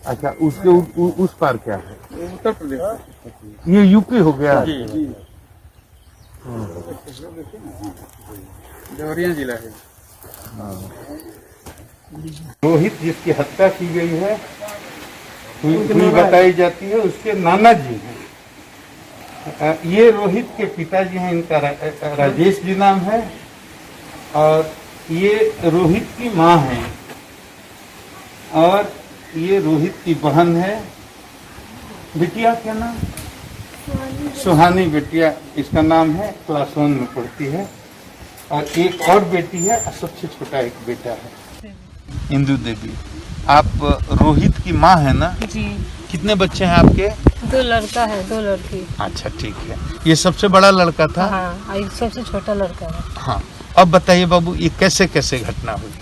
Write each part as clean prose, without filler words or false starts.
अच्छा, उसके उस पार क्या है? उत्तर प्रदेश। ये यूपी हो गया। जी। देवरिया जिला है। रोहित जिसकी हत्या की गई है हुई बताई जाती है, उसके नाना जी हैं। ये रोहित के पिताजी हैं, इनका राजेश जी नाम है, और ये रोहित की माँ है, और ये रोहित की बहन है। बिटिया क्या नाम? सुहानी बिटिया इसका नाम है, क्लास 1 में पढ़ती है। और एक और बेटी है, और सबसे छोटा एक बेटा है। इंदु देवी, आप रोहित की माँ है ना? जी। कितने बच्चे हैं आपके? 2 लड़का है, 2 लड़की। अच्छा, ठीक है। ये सबसे बड़ा लड़का था? हाँ, ये सबसे छोटा लड़का है। हाँ। अब बताइए बाबू, ये कैसे कैसे घटना हुई?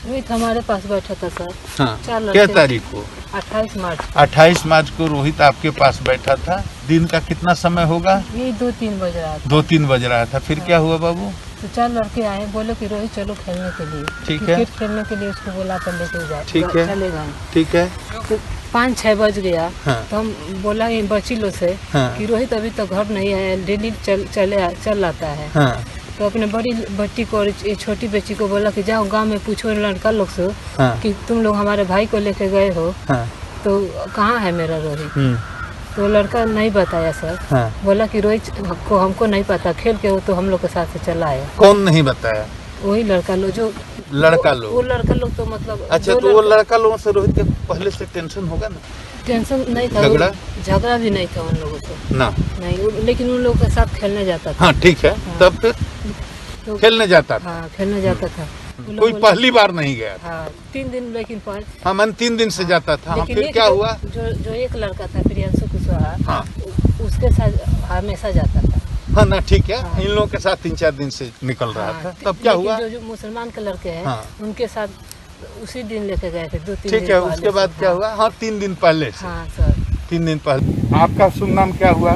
रोहित हमारे पास बैठा था सर। हाँ। 4 लड़के। क्या तारीख को? 28 मार्च। 28 मार्च को रोहित आपके पास बैठा था। दिन का कितना समय होगा? यही 2-3 बज रहा था। 2-3 बज रहा था। फिर क्या हुआ बाबू? तो 4 लड़के आए, बोले कि रोहित चलो खेलने के लिए। ठीक है। क्रिकेट खेलने के लिए उसको बोला कर लेके जाए। ठीक है। चलेगा। ठीक है। तो 5-6 बज गया। हाँ। तो हम बोला ये बच्ची लोग से हाँ। कि रोहित अभी तक घर नहीं है, डेली चल आता है। हाँ। तो अपने बड़ी बेटी को और छोटी बेटी को बोला कि जाओ गांव में पूछो लड़का लोग से हाँ। कि तुम लोग हमारे भाई को लेके गए हो, हाँ। तो कहाँ है मेरा रोहित? तो लड़का नहीं बताया सर। हाँ। बोला कि रोहित को हमको नहीं पता, खेल के वो तो हम लोग के साथ से चला आया। कौन नहीं बताया? वही लड़का लोग जो लड़का लोग। वो लड़का लोग तो मतलब अच्छा, तो वो लड़का लोगों से रोहित के पहले से टेंशन होगा ना? टेंशन नहीं था, झगड़ा भी नहीं था उन लोगों से ना। नहीं, लेकिन उन लोगों के साथ खेलने जाता था। हाँ, ठीक है। हाँ। तब फिर तो खेलने जाता था? हाँ, खेलने जाता था। कोई पहली बार नहीं गया? हाँ, 3 दिन, लेकिन हाँ, मैंने 3 दिन से जाता था। हाँ, फिर क्या हुआ? जो एक लड़का था प्रियांशु कुशवाहा, हाँ। उसके साथ हमेशा जाता था। हाँ ना, ठीक है। हाँ। इन लोगों के साथ 3-4 दिन से निकल रहा हाँ, था। तब क्या हुआ? जो मुसलमान के लड़के हैं, हाँ। उनके साथ उसी दिन लेके गए थे, 2-3 ठीक दिन है। पहले उसके बाद से। क्या हुआ? हाँ, 3 दिन पहले से। हाँ सर। 3 दिन पहले। आपका शुभ नाम क्या हुआ?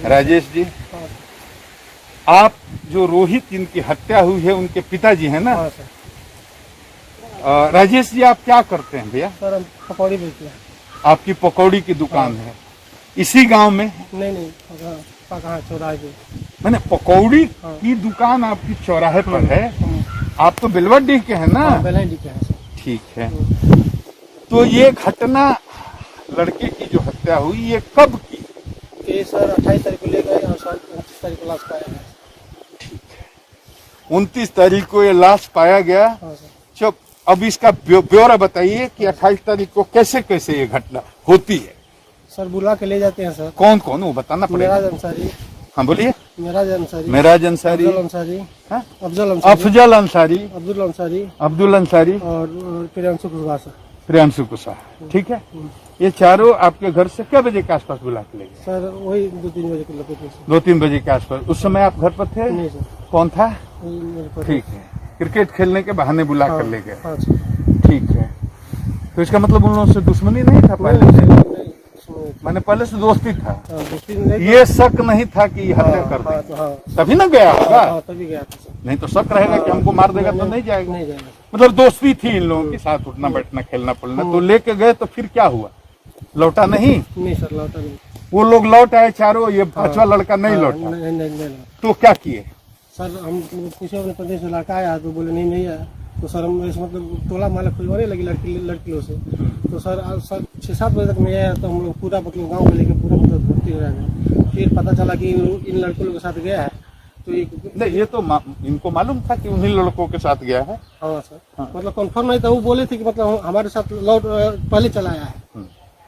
राजेश जी। आप जो रोहित जिनकी हत्या हुई है उनके पिताजी हैं ना? राजेश जी, आप क्या करते हैं भैया? सर हम पकौड़ी बेचते हैं। आपकी पकौड़ी की दुकान है इसी गांव में? नहीं, कहाँ चौराहे पे। मैंने पकौड़ी की दुकान आपकी चौराहे पर है? आप तो बेलवड्डी के हैं ना? बेलवड्डी के हैं सर। ठीक है। तो ये घटना, लड़के की जो हत्या हुई, ये कब की? ये सर 28 तारीख को ले गए और सर 29 तारीख को लाश पाया गया। ठीक है। 29 तारीख को ये लाश पाया गया। हाँ सर। चुप। अब इसका ब्यौरा बताइए कि 28 तारीख को कैसे कैसे ये घटना होती है? सर बुला के ले जाते हैं सर। कौन कौन, वो बताना पड़ेगा। मेराज अंसारी। हाँ बोलिए। मेराज अंसारी। मेराज अंसारी। अफजल अंसारी। हाँ? अफजल अंसारी। अफजल अंसारी। अब्दुल अंसारी। अब्दुल अंसारी और प्रियांशु कुशवाहा सर। प्रियांशु कुशवाहा। ठीक है। ये चारों आपके घर से क्या बजे के आसपास बुला के ले गए? सर वही 2-3 बजे के लगभग से। 2-3 बजे के आसपास। उस समय आप घर पर थे? नहीं सर। कौन था? मेरे पास। ठीक है। क्रिकेट खेलने के बहाने बुला कर ले गए। हाँ सर। ठीक है। तो इसका मतलब उन लोगों से दुश्मनी नहीं था पहले से? मैंने पहले से दोस्ती था। ये शक नहीं था कि हत्या कर देगा, तभी ना गया होगा। तभी गया था सर। नहीं तो शक रहेगा कि हमको मार देगा तो नहीं जाएगा। नहीं जाएगा। मतलब दोस्ती थी इन लोगों के साथ, उठना बैठना खेलना पड़ना। तो लेके गए तो फिर क्या हुआ? लौटा नहीं? नहीं सर, लौटा नहीं। वो लोग लौट आए चारों, ये पांचवा लड़का नहीं लौटा। नहीं। तो क्या किए? सर हम पूछे अपने प्रदेश से लड़का आया, तो बोले नहीं आया। तो सर हम मतलब टोला माला खुलवाने लगी लड़कियों से। तो सर 6-7 बजे तक नहीं आया। तो हम लोग पूरा मतलब गाँव में लेके पूरा मतलब भर्ती हो गया। फिर पता चला कि इन लड़कों के साथ गया है। तो नहीं, ये तो इनको मालूम था कि उन्हीं लड़कों के साथ गया है। हाँ सर। हाँ। मतलब कंफर्म नहीं था। वो बोले थे कि मतलब हमारे साथ पहले चला आया है,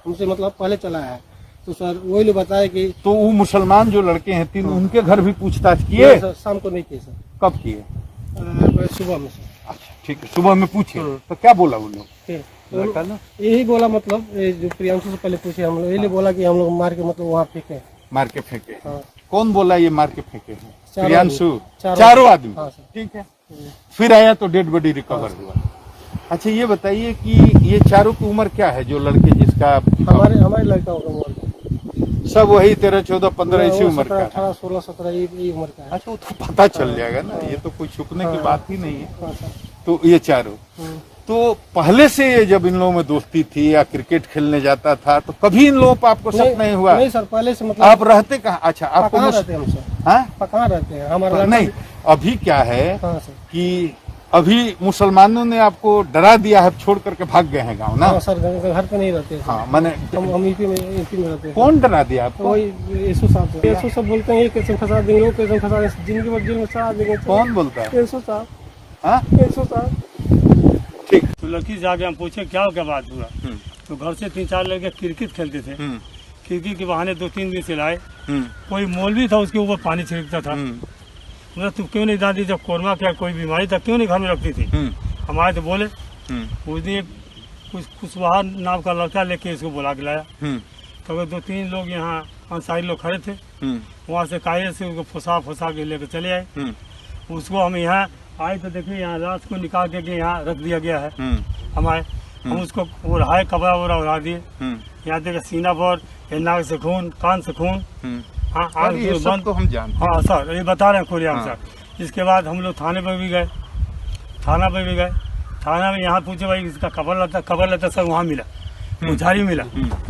हमसे मतलब पहले चला आया है। तो सर वही लोग बताया कि तो वो मुसलमान जो लड़के हैं 3, उनके घर भी पूछताछ किए? शाम को नहीं किए सर। कब किए? सुबह में सर। अच्छा, ठीक है। सुबह में पूछे तो क्या बोला वो लोग? तो यही बोला मतलब जो प्रियांशु से पहले पूछे हम लोग, यही बोला कि हम लोग मार के मतलब वहाँ फेंके। मार के फेंके? हाँ। कौन बोला ये मार के फेंके हैं? प्रियांशु? चारों आदमी? हाँ सर। ठीक है। फिर आया तो डेड बॉडी रिकवर हुआ। अच्छा, ये बताइए कि ये चारों की उम्र क्या है? जो लड़के जिसका हमारे लड़का होगा सब वही 13, 14, 15 इसी उम्र का? 18, 16, 17 ये उम्र का है। अच्छा, वो तो पता चल जाएगा ना। ये तो कोई छुपने की बात ही नहीं है। तो ये चारों तो पहले से ये जब इन लोगों में दोस्ती थी या क्रिकेट खेलने जाता था तो कभी इन लोगों पर आपको शक नहीं हुआ? नहीं सर, पहले से मतलब आप रहते कहाँ? अच्छा, आपको कहाँ रहते हैं हम सर? हाँ? कहाँ रहते हैं हमारा नहीं, अभी क्या है हाँ सर। कि अभी मुसलमानों ने आपको डरा दिया है, छोड़ करके भाग गए हैं गाँव ना? हाँ सर, घर पे नहीं रहते हैं। हाँ, मैंने हम यूपी में रहते हैं। कौन डरा दिया तो आपको? वही यीशु साहब, यीशु साहब बोलते हैं कैसे फंसा देंगे, वो कैसे फंसा देंगे, जिंदगी भर जेल में चढ़ा देंगे। कौन बोलता है? यीशु साहब। हाँ, यीशु साहब। ठीक। तो लड़की से आगे हम पूछे क्या बात हुआ, तो घर से 3-4 लड़के क्रिकेट खेलते थे, क्रिकेट के बहाने 2-3 दिन से लाए, कोई मौलवी था उसके ऊपर पानी छिड़कता था। मतलब तू क्यों नहीं दादी, जब कोरोना क्या कोई बीमारी था क्यों नहीं घर में रखती थी? हमारे तो बोले उस दिन कुछ बाहर नाम का लड़का लेके इसको बुला के लाया, तो 2-3 लोग यहाँ अंसारी लोग खड़े थे, वहाँ से कायदे से उसको फंसा के लेकर चले आए। उसको हम यहाँ आए तो देखिए यहाँ रात को निकाल के यहाँ रख दिया गया है हमारे। हम उसको उड़ाए, कपड़ा वपड़ा उड़ा दिए। यहाँ देखिए सीना पर, नाक से खून, कान से खून, हाँ आँख ये सब तो हम जानते हैं। हाँ सर, ये बता रहे हैं खुलेआम सर। इसके बाद हम लोग थाने पर भी गए, थाना में यहाँ पूछे भाई इसका कबर लेता सर वहाँ मिला, उझारी मिला,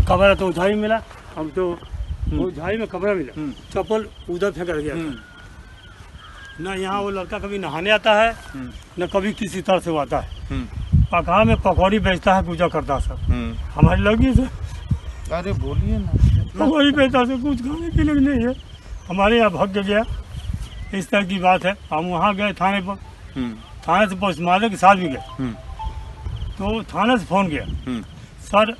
कबर तो उझारी मिला, हम तो उझारी में कपड़ा मिला, चप्पल उधर फेंक गया था। न यहाँ वो लड़का कभी नहाने आता है, न कभी किसी तरह से वो आता है। पकड़ा में पकौड़ी बेचता है, पूजा करता है सर, हमारी लड़की से। अरे बोलिए ना। पकौड़ी बेचता से कुछ खाने के लिए नहीं है, हमारे यहाँ भग गया, इस तरह की बात है। हम वहाँ गए थाने पर, थाने से पोस्टमार्टम के साथ भी गए, तो थाने से फोन किया, सर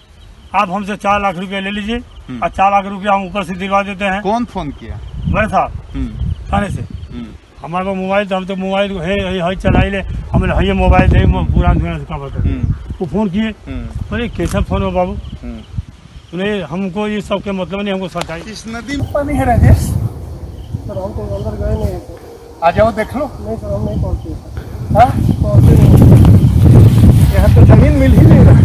आप हमसे 4 लाख रुपया ले लीजिए और 4 लाख रुपया हम ऊपर से दिलवा देते हैं। कौन फोन किया? मैं था थाने से। हमारे पास मोबाइल था, हम तो मोबाइल है चलाई ले, हमने है मोबाइल थे पुराना से कवर कर, वो फोन किए, अरे कैसा फोन हो बाबू, नहीं हमको ये सब के मतलब नहीं, हमको सच्चाई। इस नदी में पानी है राजेश? सर हम तो अंदर गए नहीं हैं। आ जाओ देख लो। नहीं सर, हम नहीं पहुँचे सर। हाँ, पहुँचे नहीं। यहाँ तो जमीन मिल ही नहीं रहा।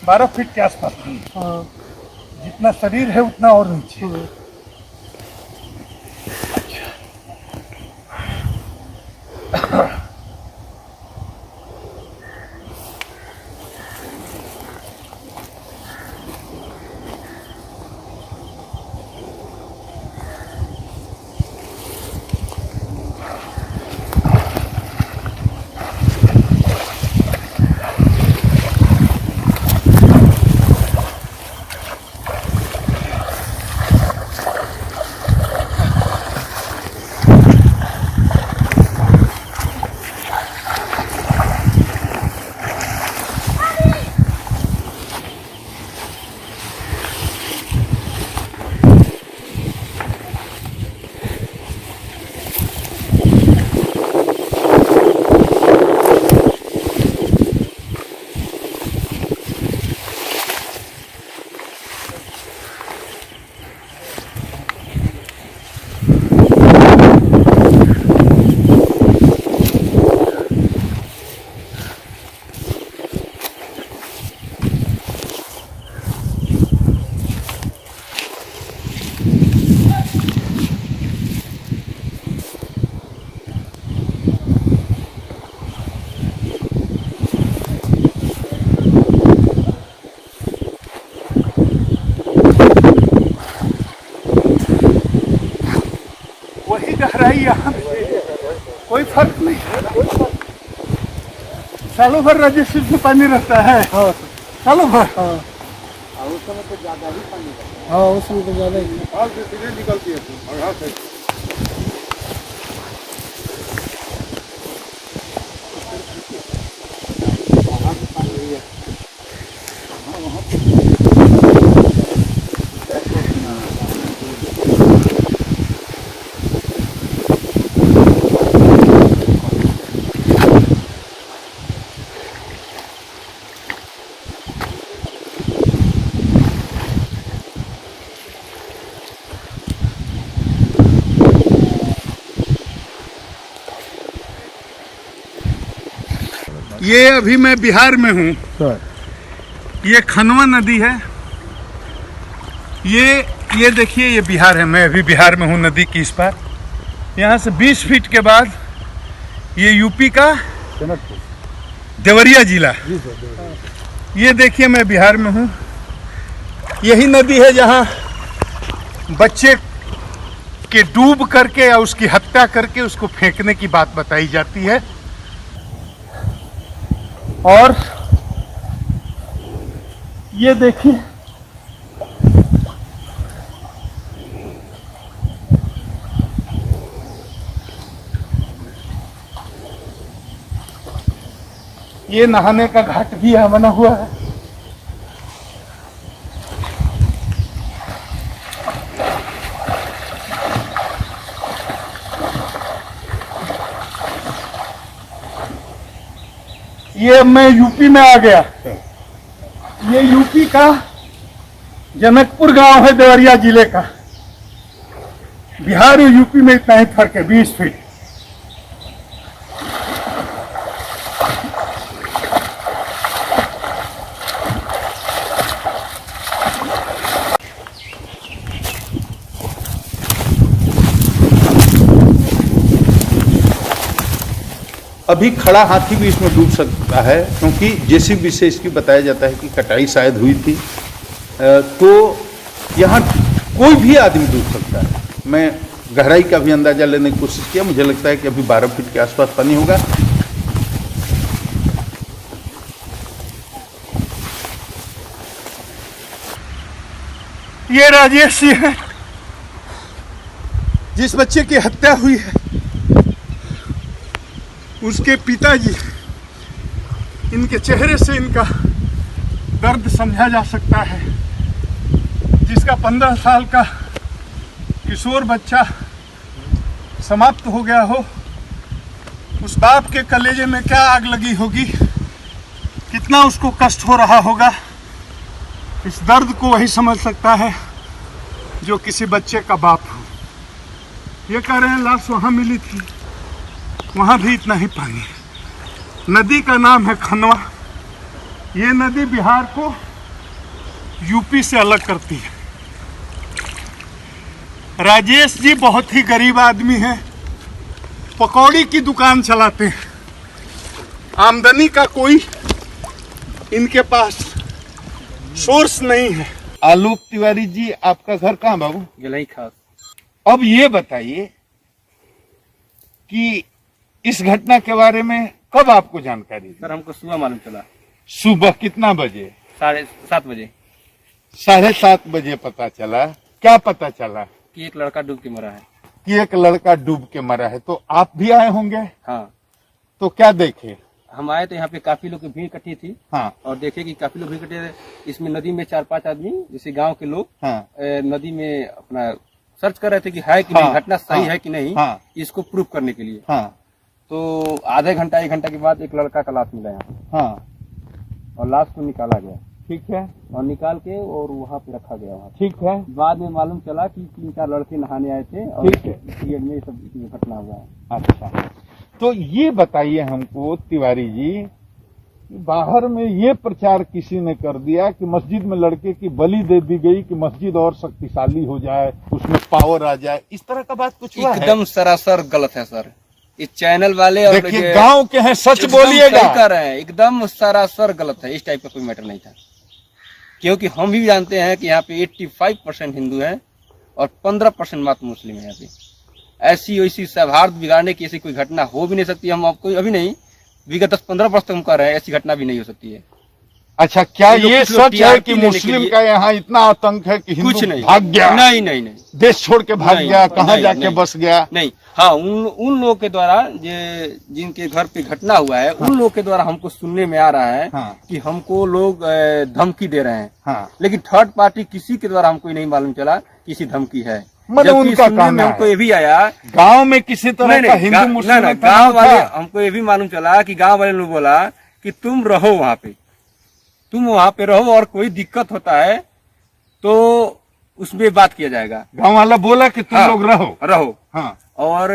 12 फीट के आसपास। हाँ। जितना शरीर है उतना और नीचे। गहराई यहाँ कोई फर्क नहीं। सालों भर राजेश्वर में पानी रहता है। हाँ सालों भर। हाँ। उस समय तो ज्यादा ही पानी था। हाँ उस समय तो ज्यादा ही। सीधे निकलती है और यहाँ से ये अभी मैं बिहार में हूँ। ये खनवा नदी है। ये देखिए, ये बिहार है। मैं अभी बिहार में हूँ, नदी की इस पार। यहाँ से 20 फीट के बाद ये यूपी का देवरिया जिला। ये देखिए, मैं बिहार में हूँ। यही नदी है जहाँ बच्चे के डूब करके या उसकी हत्या करके उसको फेंकने की बात बताई जाती है। और ये देखिए, ये नहाने का घाट भी यहाँ बना हुआ है। ये मैं यूपी में आ गया। ये यूपी का जनकपुर गांव है, देवरिया जिले का। बिहार और यूपी में इतना ही फर्क है, 20 फीट। अभी खड़ा हाथी भी इसमें डूब सकता है, क्योंकि जेसीबी से इसकी बताया जाता है कि कटाई शायद हुई थी। तो यहाँ कोई भी आदमी डूब सकता है। मैं गहराई का भी अंदाजा लेने की कोशिश किया। मुझे लगता है कि अभी 12 फीट के आसपास पानी होगा। ये राजेश जी है, जिस बच्चे की हत्या हुई है। उसके पिताजी, इनके चेहरे से इनका दर्द समझा जा सकता है। जिसका 15 साल का किशोर बच्चा समाप्त हो गया हो, उस बाप के कलेजे में क्या आग लगी होगी, कितना उसको कष्ट हो रहा होगा। इस दर्द को वही समझ सकता है जो किसी बच्चे का बाप हो। ये कह रहे हैं लाश वहां मिली थी, वहां भी इतना ही पानी है। नदी का नाम है खनवा। ये नदी बिहार को यूपी से अलग करती है। राजेश जी बहुत ही गरीब आदमी हैं, पकौड़ी की दुकान चलाते हैं। आमदनी का कोई इनके पास सोर्स नहीं है। आलोक तिवारी जी, आपका घर कहाँ बाबू? गलई खास। अब ये बताइए कि इस घटना के बारे में कब आपको जानकारी दी? सर हमको सुबह मालूम चला। सुबह कितना बजे? 7:30 बजे। 7:30 बजे पता चला। क्या पता चला? कि एक लड़का डूब के मरा है। कि एक लड़का डूब के मरा है। तो आप भी आए होंगे? हाँ। तो क्या देखे? हम आए तो यहाँ पे काफी लोग की भीड़ इकट्ठी थी। हाँ। और देखे कि काफी लोग भीड़ इकट्ठे थे। इसमें नदी में 4-5 आदमी, जैसे गांव के लोग, हाँ। नदी में अपना सर्च कर रहे थे कि है कि हाँ। नहीं, घटना सही हाँ। है कि नहीं, हाँ। इसको प्रूव करने के लिए। हाँ। तो आधे घंटा 1 घंटा के बाद एक लड़का का लाश मिला यहाँ, हाँ। और लाश को निकाला गया। ठीक है। और निकाल के और वहाँ पे रखा गया। वहाँ ठीक है। बाद में मालूम चला कि 3-4 लड़के नहाने आए थे और ठीक है। इस पीरियड में ये सब घटना हुआ है। अच्छा, तो ये बताइए हमको तिवारी जी, बाहर में ये प्रचार किसी ने कर दिया कि मस्जिद में लड़के की बलि दे दी गई कि मस्जिद और शक्तिशाली हो जाए, उसमें पावर आ जाए, इस तरह का बात कुछ हुआ है? एकदम सरासर गलत है सर। इस चैनल वाले और देखिए, गांव के हैं, सच बोलिएगा। कर रहे हैं, एकदम सरासर गलत है। इस टाइप का कोई मैटर नहीं था, क्योंकि हम भी जानते हैं कि यहाँ पे 85% हिंदू हैं और 15% मात्र मुस्लिम है। यहाँ पे ऐसी वैसी सौहार्द बिगाड़ने की ऐसी कोई घटना हो भी नहीं सकती। हम आपको अभी नहीं, विगत 10-15 वर्ष तक हम कह रहे हैं ऐसी घटना भी नहीं हो सकती है। अच्छा, क्या ये सच है कि मुस्लिम का यहाँ इतना आतंक है कि हिंदू कुछ नहीं भाग गया? नहीं नहीं नहीं, देश छोड़ के भाग गया, कहाँ जाके बस गया? नहीं। हाँ, उन लोगों के द्वारा जिनके घर पे घटना हुआ है, उन लोगों के द्वारा हमको सुनने में आ रहा है कि हमको लोग धमकी दे रहे हैं। हाँ। लेकिन थर्ड पार्टी किसी के द्वारा हमको नहीं मालूम चला किसी धमकी है। मतलब उनका सुनने में हमको ये भी आया, गांव में किसी तरह का हिंदू मुस्लिम गांव वाले, हमको ये भी मालूम चला कि गांव वाले ने बोला कि तुम रहो वहाँ पे, तुम वहाँ पे रहो और कोई दिक्कत होता है तो उसमें बात किया जाएगा। गांव वाला बोला कि तुम लोग रहो। रहो। हाँ। और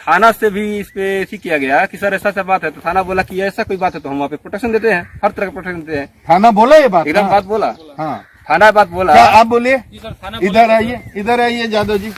थाना से भी इस पे ऐसी किया गया कि सर ऐसा बात है, तो थाना बोला कि ऐसा कोई बात है तो हम वहाँ पे प्रोटेक्शन देते हैं, हर तरह का प्रोटेक्शन देते हैं। थाना बोला ये बात? एकदम हाँ। बात बोला, हाँ थाना बात बोला। क्या आप बोलिए? इधर आइए जादव जी।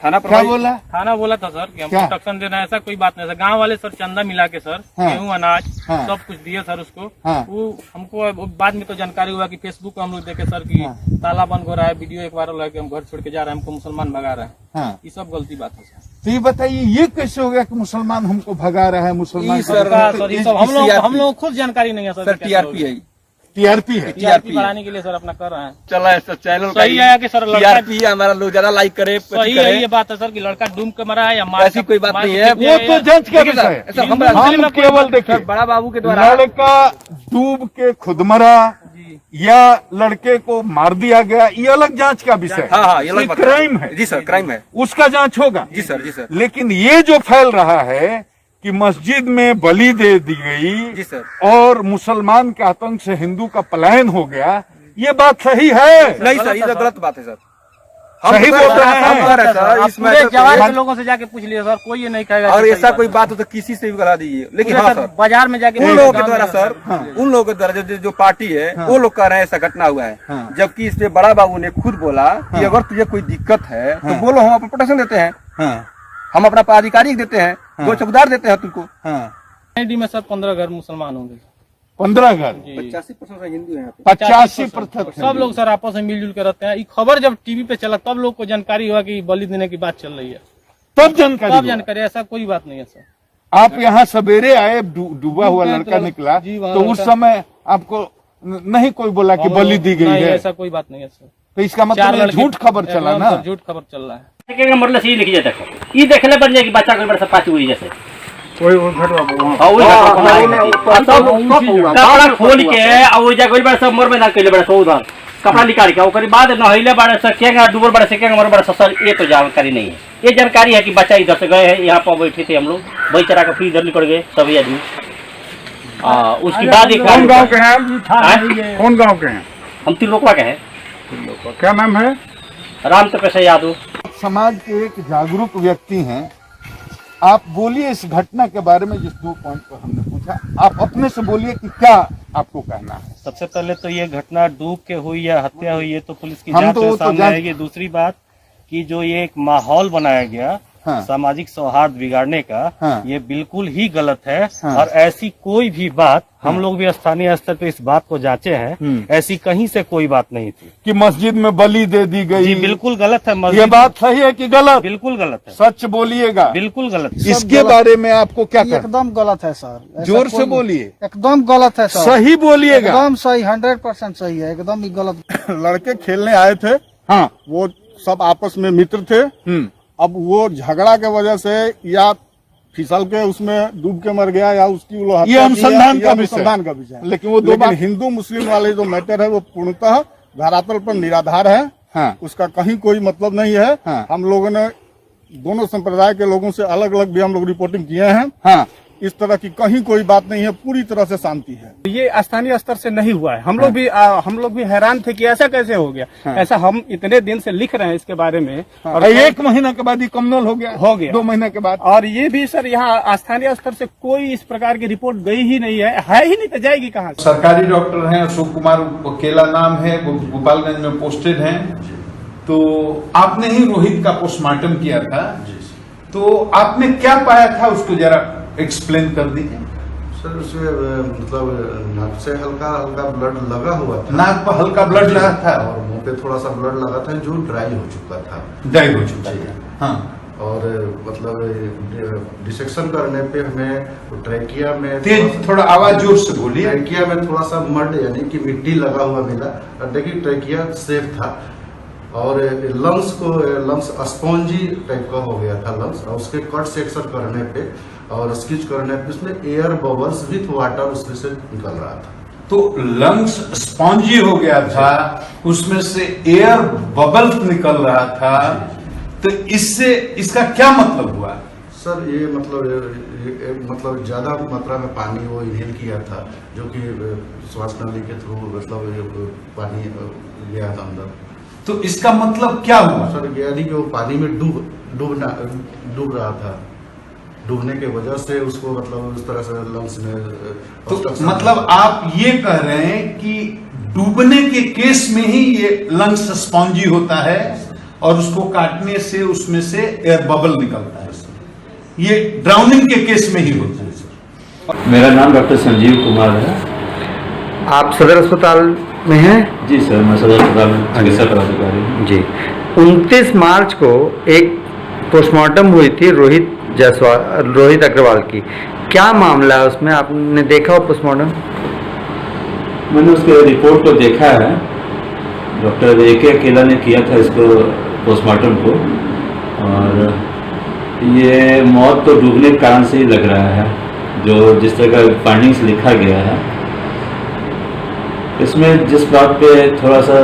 थाना क्या बोला? थाना बोला था सर कि हम क्या? प्रोटेक्शन देना है, ऐसा कोई बात नहीं सर। गांव वाले सर चंदा मिला के सर हाँ। गेहूं अनाज हाँ। सब कुछ दिए सर उसको। हाँ। वो हमको बाद में तो जानकारी हुआ कि फेसबुक पे हम लोग देखे सर कि ताला बंद हो रहा है, वीडियो एक वायरल है कि हम घर छोड़ के जा रहे हैं, हमको मुसलमान भगा रहे हैं। हाँ। ये सब गलती बात है सर। तो ये बताइए ये कैसे हो गया कि मुसलमान हमको भगा रहा है? मुसलमान सर ये सब हम लोग खुद जानकारी नहीं है सर। टीआरपी है, टीआरपी है। टीआरपी बढ़ाने के लिए सर अपना कर रहे हैं। चला है सर चैनल सही है कि सर लड़का टीआरपी हमारा लोग ज्यादा लाइक करे, सही है ये बात है सर कि लड़का डूब के मरा है या मार ऐसी कोई बात नहीं है। वो तो जांच का विषय है। ऐसा हम केवल देखिए बड़ा बाबू के द्वारा लड़का डूब के खुद मरा या लड़के को मार दिया गया, ये अलग जांच का विषय है। हाँ ये अलग बात क्राइम है। जी सर, क्राइम है, उसका जांच होगा। जी सर, जी सर, लेकिन ये जो फैल रहा है कि मस्जिद में बलि दे दी गई जी सर, और मुसलमान के आतंक से हिंदू का पलायन हो गया, ये बात सही है? नहीं सर, ये तो गलत बात है सर। सही बोल रहे हैं सर, इसमें पूरे जवान के लोगों से जाके पूछ लिया सर, कोई ये नहीं कहेगा। और ऐसा कोई बात हो तो किसी से भी करा दीजिए। लेकिन हाँ सर, बाजार में जाके उन लोगों के द्वारा सर, उन लोगों के द्वारा जो पार्टी है वो लोग कह रहे हैं ऐसा घटना हुआ है, जबकि इस पे बड़ा बाबू ने खुद बोला कि अगर तुझे कोई दिक्कत है तो बोलो, हम अपना प्रोटेक्शन देते हैं, हम अपना पदाधिकारी देते हैं, दो चौकीदार देते हैं तुमको। आईडी में सर 15 घर मुसलमान होंगे, 15 घर, 85% हिंदू है, 85% सब लोग सर आपस में मिलजुल के रहते हैं। ये खबर जब टीवी पे चला तब लोग को जानकारी हुआ कि बलि देने की बात चल रही है, तब जानकारी। ऐसा कोई बात नहीं है सर। आप यहाँ सवेरे आए, डूबा हुआ लड़का निकला, तो उस समय आपको नहीं कोई बोला कि बलि दी गई है? ऐसा कोई बात नहीं है सर। तो इसका मतलब झूठ खबर चला ना? झूठ खबर चल रहा है। मतलब सही लिखी जाता है, ये देखने पर कि बच्चा कोई बड़ा पाँच हुई जैसे कपड़ा खोल के सब मर मैदान कैले बड़ा सौ उधर कपड़ा निकाल के ओकरी बाद नहैले बड़े से केंगा डूबल बड़े से केंगा मर बड़े सर, ये तो जानकारी नहीं है। ये जानकारी है कि बच्चा इधर से गए हैं, यहाँ पर बैठे थे हम लोग, वही चरा के फिर इधर निकल गए सभी आदमी। उसके बाद कौन गांव के हैं? कौन गांव के हैं? हम त्रिलोकवा के हैं। क्या नाम है? राम तपस्या यादव। समाज के एक जागरूक व्यक्ति हैं, आप बोलिए इस घटना के बारे में। जिस 2 पॉइंट पर हमने पूछा, आप अपने से बोलिए कि क्या आपको कहना है। सबसे पहले तो ये घटना डूब के हुई या हत्या हुई है तो पुलिस की हम जांच तो में वो तो सामने जांच- आएगी। दूसरी बात कि जो ये एक माहौल बनाया गया हाँ। सामाजिक सौहार्द बिगाड़ने का, हाँ। ये बिल्कुल ही गलत है। हाँ। और ऐसी कोई भी बात, हम लोग भी स्थानीय स्तर पे इस बात को जांचे हैं, ऐसी कहीं से कोई बात नहीं थी कि मस्जिद में बलि दे दी गई। जी बिल्कुल गलत है। ये बात सही है कि गलत? बिल्कुल गलत है, सच बोलिएगा। बिल्कुल गलत है। इसके बारे में आपको क्या कहना? एकदम गलत है सर, जोर से बोलिए, एकदम गलत है सर, सही बोलिएगा। एकदम सही, 100% सही है, एकदम ही गलत। लड़के खेलने आए थे, हाँ। वो सब आपस में मित्र थे। अब वो झगड़ा के वजह से या फिसल के उसमें डूब के मर गया या उसकी वो हत्या ये अनुसंधान की, का या विषय। अनुसंधान का विषय है। लेकिन वो दो लेकिन बात- हिंदू मुस्लिम वाले जो मैटर है वो पूर्णतः धरातल पर निराधार है। हाँ। उसका कहीं कोई मतलब नहीं है। हाँ। हम लोगों ने दोनों संप्रदाय के लोगों से अलग अलग भी हम लोग रिपोर्टिंग किए हैं। हाँ। इस तरह की कहीं कोई बात नहीं है, पूरी तरह से शांति है। ये स्थानीय स्तर से नहीं हुआ है। हम लोग भी हैरान थे कि ऐसा कैसे हो गया। ऐसा हम इतने दिन से लिख रहे हैं इसके बारे में, और 1 महीना के बाद ही कमनोल हो गया 2 महीने के बाद। और ये भी सर यहाँ स्थानीय स्तर से कोई इस प्रकार की रिपोर्ट गई ही नहीं है ही नहीं तो जाएगी कहाँ से। सरकारी डॉक्टर हैं, अशोक कुमार केला नाम है, वो गोपालगंज में पोस्टेड हैं। तो आपने ही रोहित का पोस्टमार्टम किया था, तो आपने क्या पाया था उसको जरा एक्सप्लेन कर दीजिए। सर उसमें मतलब नाक से हल्का हल्का ब्लड लगा हुआ था, नाक पर हल्का ब्लड लगा था और मुंह पे थोड़ा सा ब्लड लगा था जो ड्राई हो चुका था। ड्राई हो चुका था, हाँ। और मतलब डिसेक्शन करने पे हमें ट्रैकिया में तेज थोड़ा आवाज जोर से बोलिए। ट्रैकिया में थोड़ा सा मड यानी कि मिट्टी लगा हुआ मिला, देखिए ट्रैकिया सेफ था। और लंग्स स्पॉन्जी टाइप का हो गया था लंग्स, और उसके कट सेक्शन करने पे और स्किच करने पे उसमें एयर बबल्स विथ वाटर उसमें से निकल रहा था। तो लंग्स स्पॉन्जी हो गया था, उसमें से एयर बबल्स निकल रहा था। तो इससे इसका क्या मतलब हुआ? सर ये मतलब ज्यादा मात्रा में पानी वो इनहेल किया था, जो कि श्वास नली के थ्रू मतलब पानी गया था अंदर। तो इसका मतलब क्या हुआ? सर यानी कि वो पानी में डूब रहा था, डूबने के वजह से उसको मतलब उस तरह से लंग्स में तो मतलब आप ये कह रहे हैं कि डूबने के केस में ही ये लंग्स स्पॉन्जी होता है और उसको काटने से उसमें से एयर बबल निकलता है, ये ड्राउनिंग के केस में ही होता है। मेरा नाम डॉक्टर संजीव कुमार है। आप सदर अस्पताल में हैं? जी सर, मैं सदर अस्पताल में चिकित्सा पदाधिकारी हूँ। जी, 29 मार्च को एक पोस्टमार्टम हुई थी रोहित अग्रवाल की, क्या मामला है उसमें? आपने देखा हो पोस्टमार्टम? मैंने उसके रिपोर्ट को देखा है, डॉक्टर AK अकेला ने किया था इसको पोस्टमार्टम को, और ये मौत तो डूबने के कारण से ही लग रहा है, जो जिस तरह का फाइंडिंग्स लिखा गया है। इसमें जिस बात पे थोड़ा सा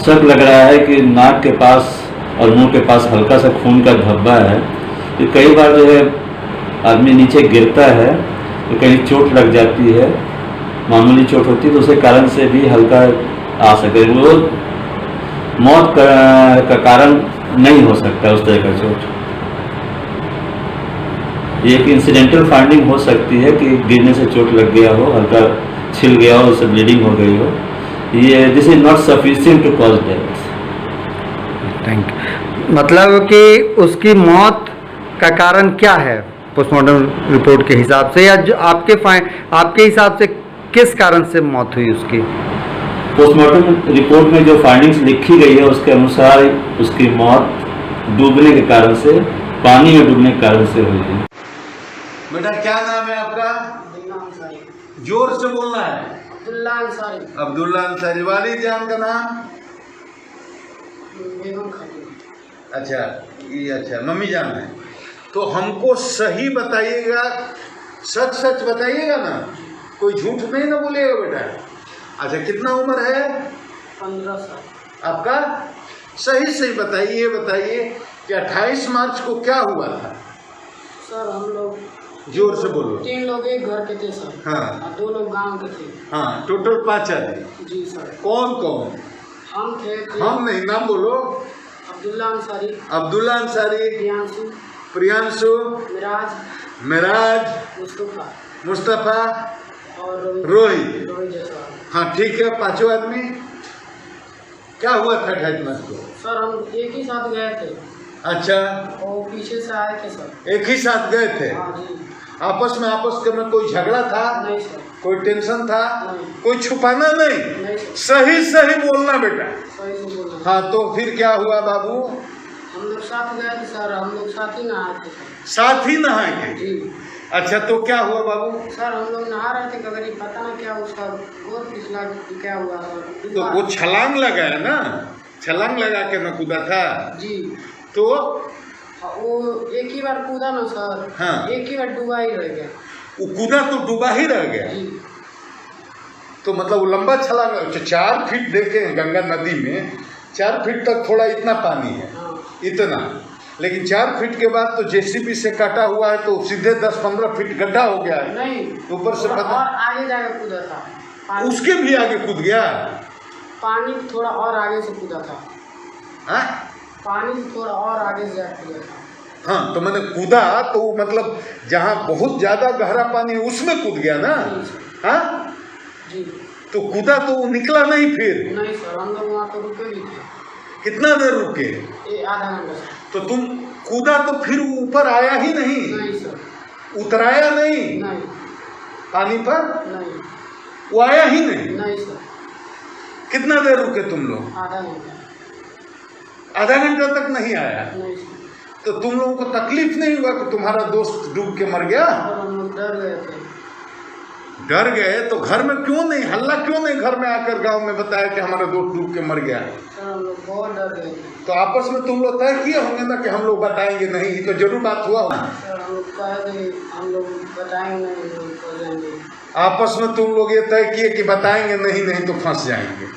शक लग रहा है कि नाक के पास और मुंह के पास हल्का सा खून का धब्बा है, तो कई बार जो है आदमी नीचे गिरता है तो कहीं चोट लग जाती है, मामूली चोट होती है तो उसके कारण से भी हल्का आ सके, वो मौत का कारण नहीं हो सकता उस तरह का चोट। ये एक इंसिडेंटल फाइंडिंग हो सकती है कि गिरने से चोट लग गया हो, हल्का छिल गया हो, उससे ब्लीडिंग हो गई हो। ये this is not sufficient to cause death. Thank you. मतलब कि उसकी मौत का कारण क्या है पोस्टमार्टम रिपोर्ट के हिसाब से, या जो आपके हिसाब से किस कारण से मौत हुई उसकी? पोस्टमार्टम रिपोर्ट में जो फाइंडिंग्स लिखी गई है उसके अनुसार उसकी मौत डूबने के कारण से, पानी में डूबने के कारण से हुई है। बेटा क्या नाम है आपका? जोर से बोलना है। अब्दुल्ला अंसारी। अब्दुल्ला अंसारी। वालिद जान का नाम? बेगम खातून। अच्छा, ये अच्छा मम्मी जान है। तो हमको सही बताइएगा, सच सच बताइएगा ना, कोई झूठ नहीं ना बोलिएगा बेटा। अच्छा, कितना उम्र है? 15 साल। आपका? सही सही बताइए, बताइए कि 28 मार्च को क्या हुआ था? सर हम लोग, जोर से बोलो। 3 लोग एक घर के थे सर। हाँ। और 2 लोग गांव के थे। हाँ, टोटल 5 आदमी। जी सर। कौन कौन? हम थे। हम नहीं, नाम बोलो। अब्दुल्ला अंसारी। अब्दुल्ला अंसारी। प्रियांशु। प्रियांशु। मिराज। मुस्तफा। और रोहित। जायसवाल। हाँ ठीक है, 5 आदमी। क्या हुआ था 28 मार्च को? सर हम एक ही साथ गए थे। अच्छा, और पीछे से आए थे सर। एक ही साथ गए थे? हाँ जी। आपस में कोई झगड़ा था? नहीं सर। कोई टेंशन था? नहीं। कोई छुपाना नहीं? नहीं सर। सही सही बोलना बेटा। सही से बोलना। हाँ, तो फिर क्या हुआ बाबू? हम लोग साथ गए थे सर, हम लोग साथ ही नहाए थे सर। साथ ही नहाए थे? जी। अच्छा, तो क्या हुआ बाबू? सर हम लोग नहा रहे थे, कगरी पता ना क्या उसका गोद पिछला क्या हुआ सर। तो वो छलांग लगा है ना, छलांग लगा के न कूदा था? जी। तो वो एक ही बार कूदा ना सर। हाँ। एक ही बार डूबा ही रह गया। वो कूदा तो डूबा ही रह गया? जी। तो मतलब वो लंबा छलांग, 4 फीट देखे गंगा नदी में 4 फीट तक थोड़ा इतना पानी है। हाँ। इतना, लेकिन 4 फीट के बाद तो JCB से काटा हुआ है तो सीधे 10-15 फीट गड्ढा हो गया है। नहीं, ऊपर से पता, और आगे जाकर कूदा था। उसके भी आगे कूद गया? पानी थोड़ा और आगे से कूदा था। हाँ? पानी थोड़ा और आगे से जाकर कूदा था। हाँ, तो मैंने कूदा तो मतलब जहाँ बहुत ज्यादा गहरा पानी उसमें कूद गया ना? हाँ जी। तो कूदा तो वो निकला नहीं फिर? नहीं सर, हम लोग वहाँ तो रुके भी थे। कितना देर रुके? आधा घंटा सर। तो तुम कूदा तो फिर ऊपर आया ही नहीं? नहीं सर। उतराया नहीं? नहीं। पानी पर? नहीं। वो आया ही नहीं? नहीं सर। कितना देर रुके तुम लोग? आधा घंटा। आधा घंटा तक नहीं आया? नहीं सर। तो तुम लोगों को तकलीफ नहीं हुआ कि तुम्हारा दोस्त डूब के मर गया? हम लोग डर गए थे। डर गए तो घर में क्यों नहीं, हल्ला क्यों नहीं घर में आकर गांव में बताया कि हमारा दोस्त डूब के मर गया? सर हम लोग बहुत डर गए थे। तो आपस में तुम लोग तय किए होंगे ना कि हम लोग बताएंगे नहीं, तो जरूर बात हुआ होगा। सर हम लोग कहे थे हम लोग बताएंगे नहीं, हम लोग कर जाएंगे। आपस में तुम लोग ये तय किए कि बताएंगे नहीं तो फंस जाएंगे।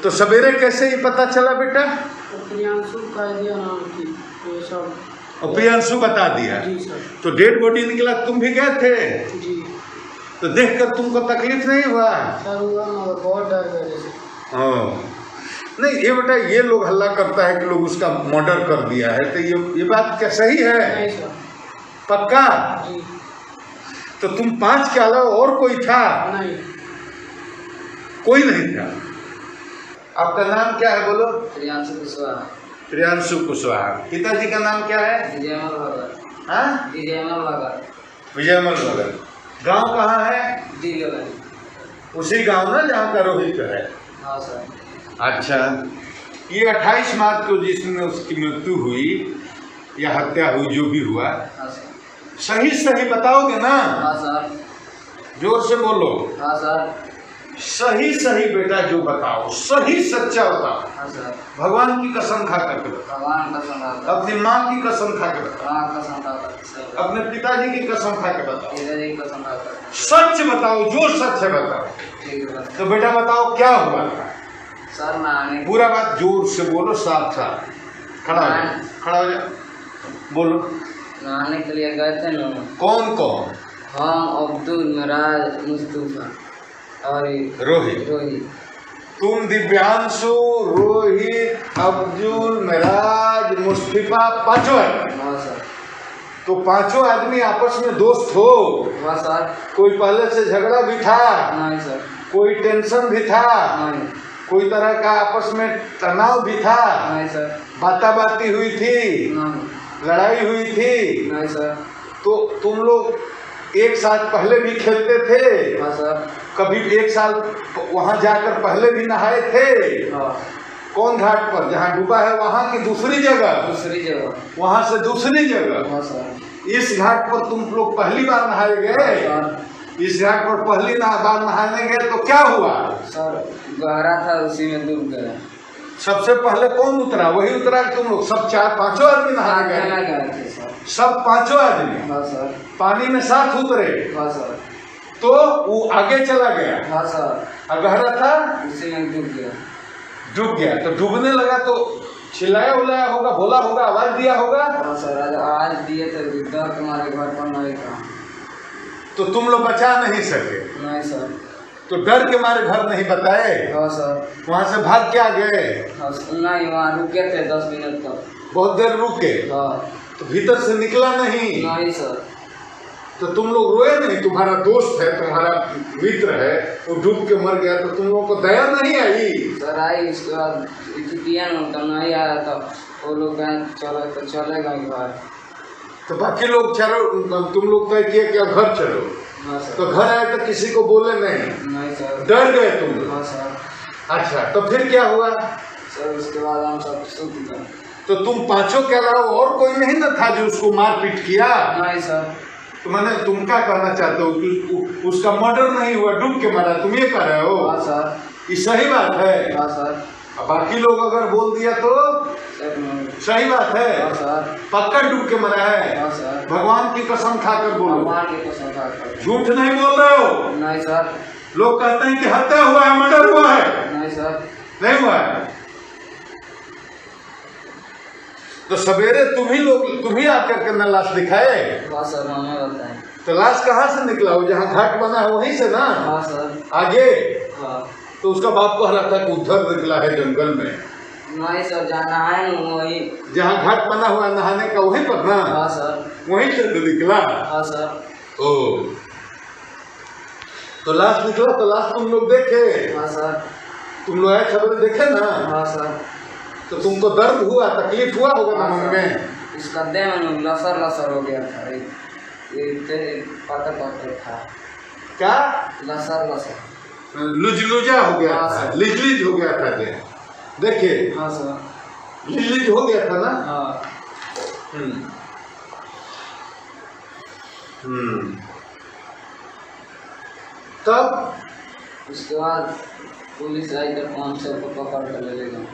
तो सवेरे कैसे ये पता चला बेटा? प्रियांशु कह दिया ना कि ये सब। और प्रियांशु बता दिया? जी सर। तो डेड बॉडी निकला, तुम भी गए थे? जी। तो देखकर तुमको तकलीफ नहीं हुआ? सर हुआ ना, बहुत डर गए थे। नहीं ये बेटा ये लोग हल्ला करता है कि लोग उसका मर्डर कर दिया है, तो ये बात क्या सही है? नहीं सर। पक्का? तो तुम 5 के अलावा और कोई था? नहीं, कोई नहीं था। आपका नाम क्या है बोलो? प्रियांशु कुशवाहा। प्रियांशु कुशवाहा। पिताजी का नाम क्या है? विजयमल भगत। हाँ? विजयमल भगत। विजयमल भगत। गांव कहाँ है? दिलगंज। उसी गांव ना जहाँ का रोहित है? हाँ सर। अच्छा, ये 28 मार्च को जिसमें उसकी मृत्यु हुई या हत्या हुई, जो भी हुआ, हाँ सर। सही सही बताओगे ना? हाँ सर। जोर से बोलो। हाँ सर। सही सही बेटा जो बताओ, सही सच्चा बताओ। हाँ सर। भगवान की कसम खा करके बताओ। भगवान कसम खाता। अपनी माँ की कसम खा के बताओ। हाँ कसम खाता। अपने पिताजी की कसम खा के बताओ। पिताजी की कसम खाता। सच बताओ, जो सच है बताओ। ठीक है तो बेटा बताओ क्या हुआ? सर नहाने। पूरा बात जोर से बोलो, साफ साफ। खड़ा हो जा, खड़ा हो जा, बोलो। नहाने के लिए गए थे ना। कौन कौन? हम, अब्दुल, मिराज, मुस्तफा और रोहित। तुम दिव्यांशु, रोहित, अब्दुल, मिराज, मुस्तफा, 5 आदमी। हाँ सर। तो 5 आदमी आपस में दोस्त हो? हाँ सर। कोई पहले से झगड़ा भी था? नहीं सर। कोई टेंशन भी था? नहीं। कोई तरह का आपस में तनाव भी था? नहीं सर। बाताबाती हुई थी? नहीं। लड़ाई हुई थी? नहीं सर। तो तुम लोग एक साथ पहले भी खेलते थे? हाँ सर। कभी 1 साल वहां जाकर पहले भी नहाए थे? हाँ। कौन घाट पर जहाँ डूबा है, वहाँ की दूसरी जगह? दूसरी जगह। वहाँ से दूसरी जगह? हाँ सर। इस घाट पर तुम लोग पहली बार नहाए गए? इस घाट पर पहली बार नहाने गए तो क्या हुआ? सर गहरा था, उसी में डूब गया। सबसे पहले कौन उतरा? वही उतरा कि तुम लोग सब 4-5 आदमी नहाने गए? सब 5 आदमी? हाँ सर। पानी में साथ उतरे? हाँ सर। तो वो आगे चला गया? हाँ सर। और गहरा था? उसी में डूब गया। डूब गया तो डूबने लगा तो चिल्लाया उलाया होगा, बोला होगा, आवाज दिया होगा? हाँ सर। आज दिए थे, डर तुम्हारे घर पर नहीं था। तो तुम लोग बचा नहीं सके? नहीं सर। तो डर के मारे घर नहीं बताए? हाँ सर। वहाँ से भाग क्या गए? हाँ नहीं, वहाँ रुके थे 10 मिनट तक। बहुत देर रुके? हाँ। तो भीतर से निकला नहीं? नहीं सर। तो तुम लोग रोए नहीं? तुम्हारा दोस्त है, तुम्हारा मित्र है, वो डूब के मर गया तो तुम लोगों को दया नहीं आई? सर आई, उसके बाद तो नहीं आया था। वो लोग चले गए घर। तो बाकी लोग चलो, तुम लोग तय किए कि घर चलो? हाँ सर। तो घर आए तो किसी को बोले नहीं? नहीं सर। डर गए तुम लोग? हाँ सर। अच्छा, तो फिर क्या हुआ? सर उसके बाद हम सब सूख गए। तो तुम 5 के अलावा और कोई नहीं ना था जो उसको मारपीट किया? नहीं सर। तो मैंने तुम क्या कहना चाहते हो कि उसका मर्डर नहीं हुआ, डूब के मारा, तुम ये कह रहे हो? हाँ सर। ये सही बात है? हाँ सर। बाकी लोग अगर बोल दिया तो सही बात है? हाँ सर। पक्का डूब के मरा है? हाँ सर। भगवान की कसम खाकर बोलो। भगवान की कसम खाकर। झूठ नहीं बोल रहे हो? नहीं सर। लोग कहते हैं कि हत्या हुआ है, मर्डर हुआ है। नहीं सर। नहीं हुआ है? तो सवेरे तुम ही आकर के न लाश दिखाए? हाँ सर, हमें बताएं। तो लाश कहाँ से निकला? वो जहाँ घाट बना है वहीं से ना? हाँ सर। आगे? हाँ। तो उसका बाप कह रहा था कि उधर निकला है जंगल में। नहीं सर, जाना है वही जहाँ घाट बना हुआ नहाने का, वहीं पर ना? हाँ सर। वहीं से निकला? हाँ सर। ओ, तो लाश निकला तो लाश तुम लोग देखे? हाँ सर। तुम लोग आए खबर देखे ना? हाँ सर। तो तुमको दर्द हुआ, तकलीफ हुआ होगा ना मन में? इसका देह में लसर हो गया था, पत्थर था। क्या? लसर लुजलुजा हो गया था, लिजलिज हो गया था देह। देखिए। हाँ सर। लिजलिज हो गया था ना? हाँ। तब उसके बाद पुलिस आई तो हम सबको पकड़ कर ले गए।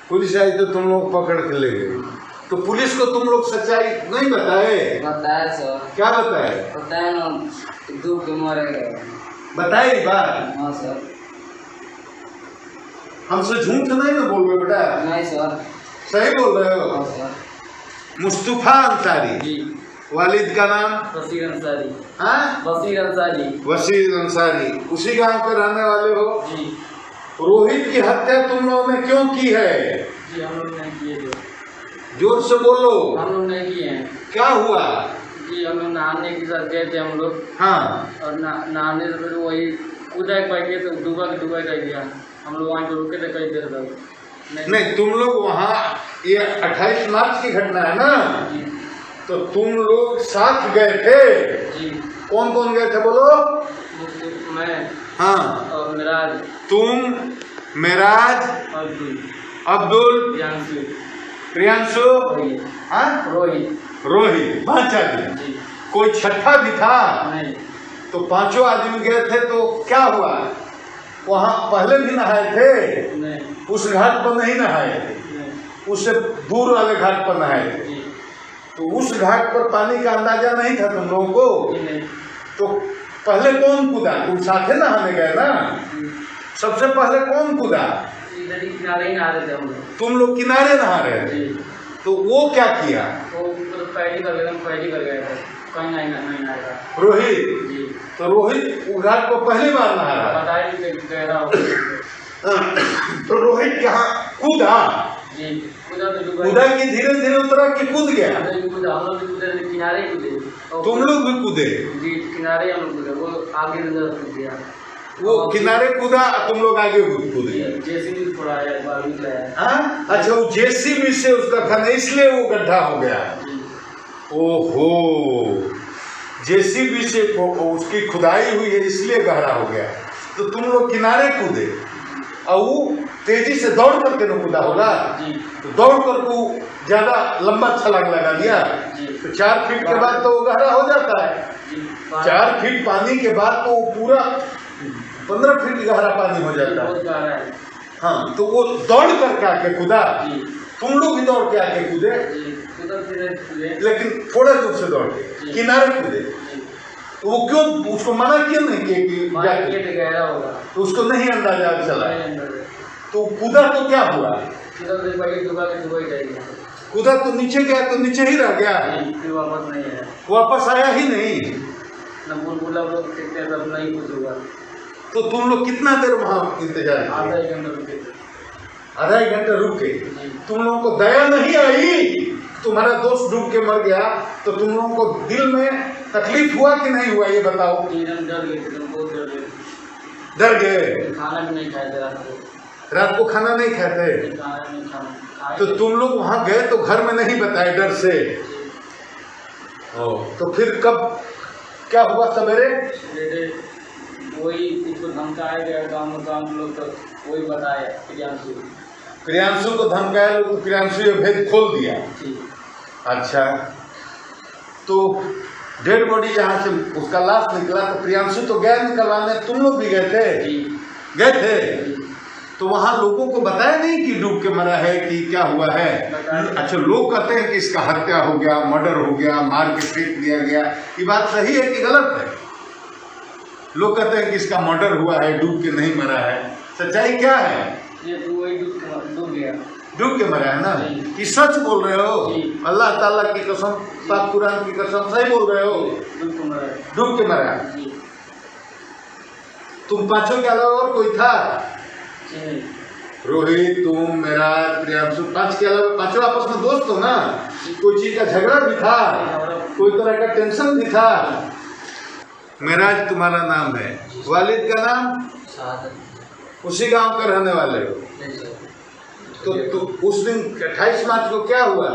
पुलिस आई तो तुम लोग पकड़ के ले गए? तो पुलिस को तुम लोग सच्चाई नहीं बताए? बताया सर। क्या बताए? बताया ना, डूब के मरे गए। बताई बात? हाँ सर। हमसे झूठ नहीं ना बोल रहे बेटा? नहीं सर। सही बोल रहे हो? हाँ सर। मुस्तफा अंसारी। जी। वालिद का नाम? बशीर अंसारी। हाँ? बशीर अंसारी। वसीर अंसारी। उसी गांव के रहने वाले हो? जी। रोहित की हत्या तुम लोगों ने क्यों की है? जी हम लोग नहीं किए थे। जोर से बोलो। हम लोग नहीं किए हैं। क्या हुआ? जी हम लोग नहाने के साथ गए थे हम लोग। हाँ। और नहाने से फिर वही कूदा के बैठ गए तो डूबा रह गया। हम लोग वहाँ पे रुके थे कई देर तक। नहीं तुम लोग वहाँ, ये 28 मार्च की घटना है ना? जी। तो तुम लोग साथ गए थे? जी। कौन कौन गए थे बोलो? मैं। हाँ। और मिराज। तुम, मिराज, अब्दुल, प्रियांशु, हाँ? रोहित 5 आदमी। कोई छठा भी था? नहीं। तो 5 आदमी गए थे। तो क्या हुआ वहाँ? पहले भी नहाए थे? नहीं। उस घाट पर नहीं नहाए थे? उससे दूर वाले घाट पर नहाए थे? तो उस घाट पर पानी का अंदाजा नहीं था तुम लोगों को? नहीं। तो पहले कौन कूदा? तुम साथे नहाने गए ना? सबसे पहले कौन कूदा? इधर ही किनारे ही नहा रहे थे हम लोग। तुम लोग किनारे नहा रहे थे? तो वो क्या किया? वो पैडी कर गया था, कहीं नहीं आएगा। रोहित? जी। तो रोहित घाट को पहली बार नहा रहा? बताइए गहरा हो। तो रोहित यहाँ कूदा? जी कूदा कि धीरे धीरे उतरा कि कूद गया? हम लोग भी कूदे, किनारे ही कूदे। तुम लोग भी कूदे? जी किनारे हम लोग कूदे, वो आगे नजर कूद गया। वो किनारे कूदा, तुम लोग आगे कूद गए? जेसीबी थोड़ा है, बालू है। हाँ? अच्छा, वो जेसीबी से उसका खाना, इसलिए वो गड्ढा हो गया। ओहो, जेसीबी से उसकी खुदाई हुई है इसलिए गहरा हो गया। तो तुम लोग किनारे कूदे और वो तेजी से दौड़ करके न कूदा होगा? तो दौड़ कर को ज्यादा लंबा छलांग लगा दिया। तो 4 फीट के बाद तो वो गहरा हो जाता है। 4 फीट पानी के बाद तो वो पूरा 15 फीट गहरा पानी हो जाता है। हाँ, तो वो दौड़ करके आके कूदा। तुम लोग भी दौड़ के आके कूदे, लेकिन थोड़ा दूर से दौड़ के किनारे कूदे। तो वो क्यों, उसको मना किया नहीं कि गहरा होगा? तो उसको नहीं अंदाजा चला। तो कूदा तो क्या हुआ? कूदा तो नीचे गया, तो नीचे ही रह गया, वापस नहीं आया। वापस आया ही नहीं। नहीं कुछ हुआ। तो तुम लोग कितना देर वहाँ इंतजार किए? आधा एक घंटा रुक के। तुम लोगों को दया नहीं आई? तुम्हारा दोस्त डूब के मर गया तो तुम लोगों को दिल में तकलीफ हुआ कि नहीं हुआ, ये बताओ। डर गए? खाना भी नहीं खाए थे रात को खाना नहीं खाते? तो तुम लोग वहाँ गए तो घर में नहीं बताए डर से? तो फिर कब क्या हुआ? सवेरे वही कुछ धमकाया गया गाँव लोग, तो वही बताया प्रियांशु को धमकाया, तो प्रियांशु ये भेद खोल दिया। अच्छा, तो डेड बॉडी जहाँ से उसका लाश निकला तो प्रियांशु तो गया निकलवाने, तुम लोग भी गए थे? गए थे? तो वहाँ लोगों को बताया नहीं कि डूब के मरा है कि क्या हुआ है? अच्छा, लोग कहते हैं कि इसका हत्या हो गया, मर्डर हो गया, मार के फेंक दिया गया। ये बात सही है कि गलत है? लोग कहते हैं कि इसका मर्डर हुआ है, डूब के नहीं मरा है। सच्चाई क्या है? ये तो वही डूब गया। डूब के मरा है ना? ये सच बोल रहे हो? अल्लाह ताला की कसम, पाक कुरान की कसम, सही बोल रहे हो? डूब के मरा। तुम 5 के अलावा और कोई था? रोहित, तुम, मेरा, प्रियांशु, 5 के अलावा 5 आपस में दोस्त हो ना? कोई चीज का झगड़ा भी था? कोई तरह का टेंशन भी था? मेराज तुम्हारा नाम है, वालिद का नाम? उसी गांव के रहने वाले हो? तो उस दिन 28 मार्च को क्या हुआ?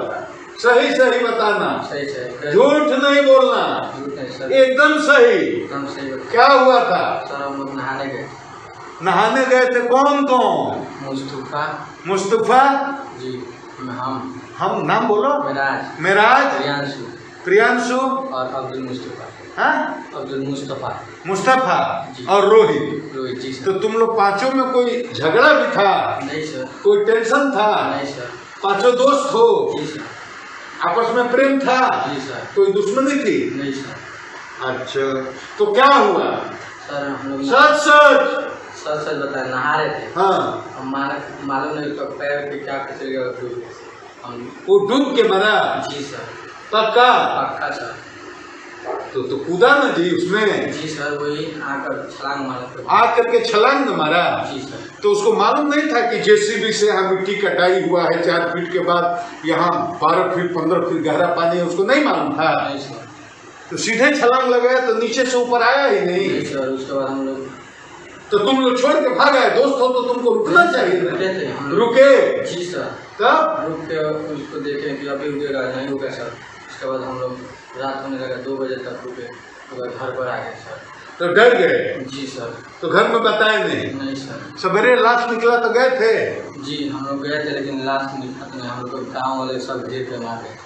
सही सही बताना, झूठ नहीं बोलना, एकदम सही। क्या हुआ था? सर हम लोग नहाने गए थे। कौन कौन? मुस्तफा जी, हम नाम बोलो। मिराज, प्रियांशु और अब्दुल मुस्तफा। हाँ? अब्दुल मुस्तफा और रोहित। जी सर। तो तुम लोग 5 में कोई झगड़ा भी था? नहीं सर। कोई टेंशन था? नहीं सर। 5 दोस्त हो? जी सर। आपस में प्रेम था? जी सर। कोई दुश्मनी थी? नहीं सर। अच्छा, तो क्या हुआ? सर हम लोग सच बताए, नहा रहे थे। हाँ। हम मालूम नहीं तो पैर पे क्या फिसल गया, वो डूब के मरा? जी सर। पक्का? सर। तो कूदा ना जी उसमें? जी सर, वही आकर छलांग मारा। आकर के छलांग मारा? जी सर। तो उसको मालूम नहीं था कि जेसीबी से यहाँ मिट्टी कटाई हुआ है, 4 फीट के बाद यहाँ 12 फीट 15 फीट गहरा पानी है, उसको नहीं मालूम था? नहीं सर। तो सीधे छलांग लगाया तो नीचे से ऊपर आया ही नहीं? नहीं सर, उसके बाद हम लोग। तो तुम लोग छोड़ के भाग आए? दोस्त हो तो तुमको रुकना चाहिए। रुके थे हम। रुके? जी सर। तब रुक के उसको देखे कि अभी रुकेगा, नहीं रुका सर। उसके बाद हम लोग रात होने लगा, 2 बजे तक रुके, तो घर पर आ गए सर। तो डर गए? जी सर। तो घर में बताया नहीं? नहीं सर। सवेरे लाश निकला तो गए थे? जी हम लोग गए थे, लेकिन लाश नहीं, हम लोग गाँव वाले सब घेर के मार गए।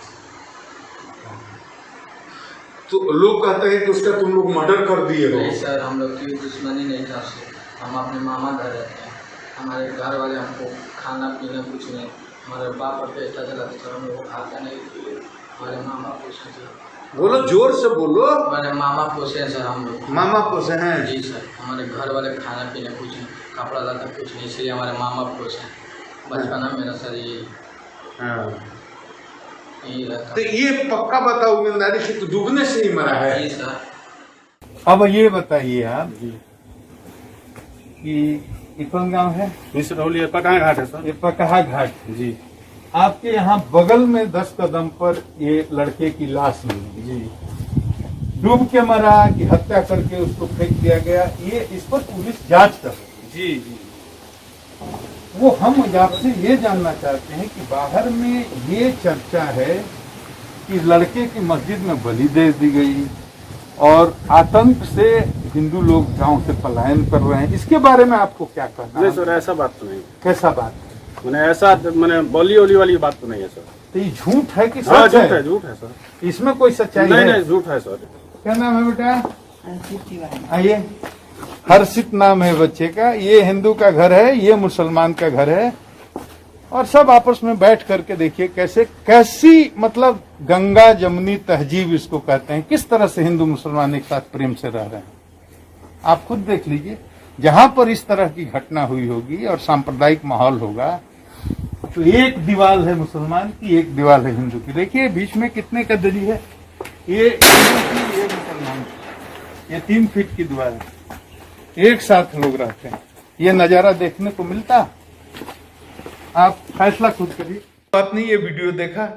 तो लोग कहते हैं कि उसका तुम लोग मर्डर कर दिए हो? नहीं सर, हम लोग की दुश्मनी नहीं था उससे। हम अपने मामा घर रहते हैं, हमारे घर वाले हमको खाना पीना कुछ नहीं, हमारे बाप पर पैसा चला तो हम लोग खाता नहीं, हमारे मामा पोसे थे। बोलो, जोर से बोलो। हमारे मामा पोसे सर हम लोग। मामा पोसे हैं? जी सर। हमारे घर वाले खाना पीना कुछ नहीं, कपड़ा लता कुछ नहीं, इसलिए हमारे मामा पोसे। बचपना मेरा सर यही तो ये पक्का बताओ ईमानदारी से, तो डूबने से ही मरा है? जी सर। अब ये बताइए आप कि ये कौन गाँव है? पकहा घाट है सर। ये पकहा घाट जी। आपके यहाँ बगल में 10 कदम पर ये लड़के की लाश मिली जी। डूब के मरा कि हत्या करके उसको फेंक दिया गया, ये इस पर पुलिस जांच कर रही है। जी जी। वो हम आपसे ये जानना चाहते हैं कि बाहर में ये चर्चा है कि लड़के की मस्जिद में बलि दे दी गई और आतंक से हिंदू लोग गांव से पलायन कर रहे हैं, इसके बारे में आपको क्या कहना है? नहीं सर, ऐसा बात तो नहीं। कैसा बात? मैंने ऐसा मैंने बली ओली वाली बात तो नहीं है सर। तो ये झूठ है कि हाँ, सच झूठ है? है, झूठ है सर। इसमें कोई सच्चाई नहीं? है? नहीं, झूठ है सर। क्या नाम है बेटा? आइए। हर्षित नाम है बच्चे का। ये हिंदू का घर है, ये मुसलमान का घर है, और सब आपस में बैठ करके देखिए कैसी मतलब गंगा जमुनी तहजीब इसको कहते हैं, किस तरह से हिंदू मुसलमान एक साथ प्रेम से रह रहे हैं। आप खुद देख लीजिए, जहां पर इस तरह की घटना हुई होगी और सांप्रदायिक माहौल होगा, तो एक दीवार है मुसलमान की, एक दीवार है हिंदू की। देखिए बीच में कितने का दरी है, ये हिंदू की, ये मुसलमान की, ये 3 फीट की दीवार है, एक साथ लोग रहते हैं। ये नजारा देखने को मिलता? आप फैसला खुद करिए। बात नहीं, ये वीडियो देखा,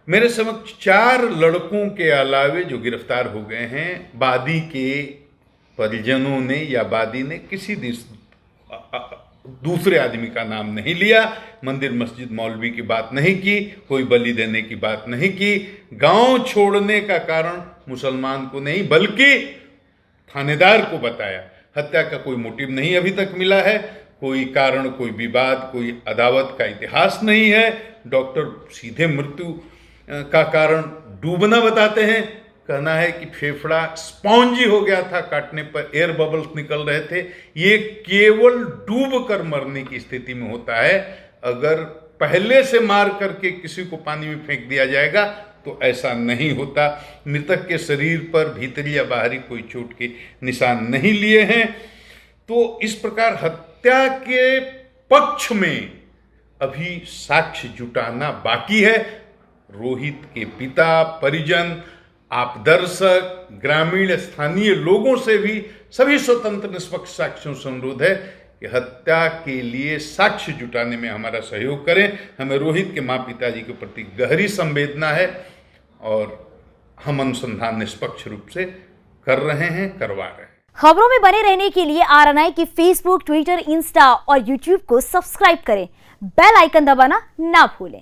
मेरे समक्ष 4 लड़कों के अलावे जो गिरफ्तार हो गए हैं, वादी के परिजनों ने या वादी ने किसी दूसरे आदमी का नाम नहीं लिया, मंदिर मस्जिद मौलवी की बात नहीं की, कोई बलि देने की बात नहीं की, गांव छोड़ने का कारण मुसलमान को नहीं बल्कि थानेदार को बताया। हत्या का कोई मोटिव नहीं अभी तक मिला है, कोई कारण, कोई विवाद, कोई अदावत का इतिहास नहीं है। डॉक्टर सीधे मृत्यु का कारण डूबना बताते हैं, कहना है कि फेफड़ा स्पॉन्जी हो गया था, काटने पर एयर बबल्स निकल रहे थे। ये केवल डूब कर मरने की स्थिति में होता है। अगर पहले से मार करके किसी को पानी में फेंक दिया जाएगा तो ऐसा नहीं होता। मृतक के शरीर पर भीतरी या बाहरी कोई चोट के निशान नहीं लिए हैं। तो इस प्रकार हत्या के पक्ष में अभी साक्ष्य जुटाना बाकी है। रोहित के पिता, परिजन, आप दर्शक, ग्रामीण स्थानीय लोगों से भी सभी स्वतंत्र निष्पक्ष साक्ष्यों से अनुरोध है कि हत्या के लिए साक्ष्य जुटाने में हमारा सहयोग करें। हमें रोहित के माँ पिताजी के प्रति गहरी संवेदना है और हम अनुसंधान निष्पक्ष रूप से कर रहे हैं, करवा रहे हैं। खबरों में बने रहने के लिए आरएनआई की फेसबुक, ट्विटर, इंस्टा और यूट्यूब को सब्सक्राइब करें। बेल आइकन दबाना ना भूलें।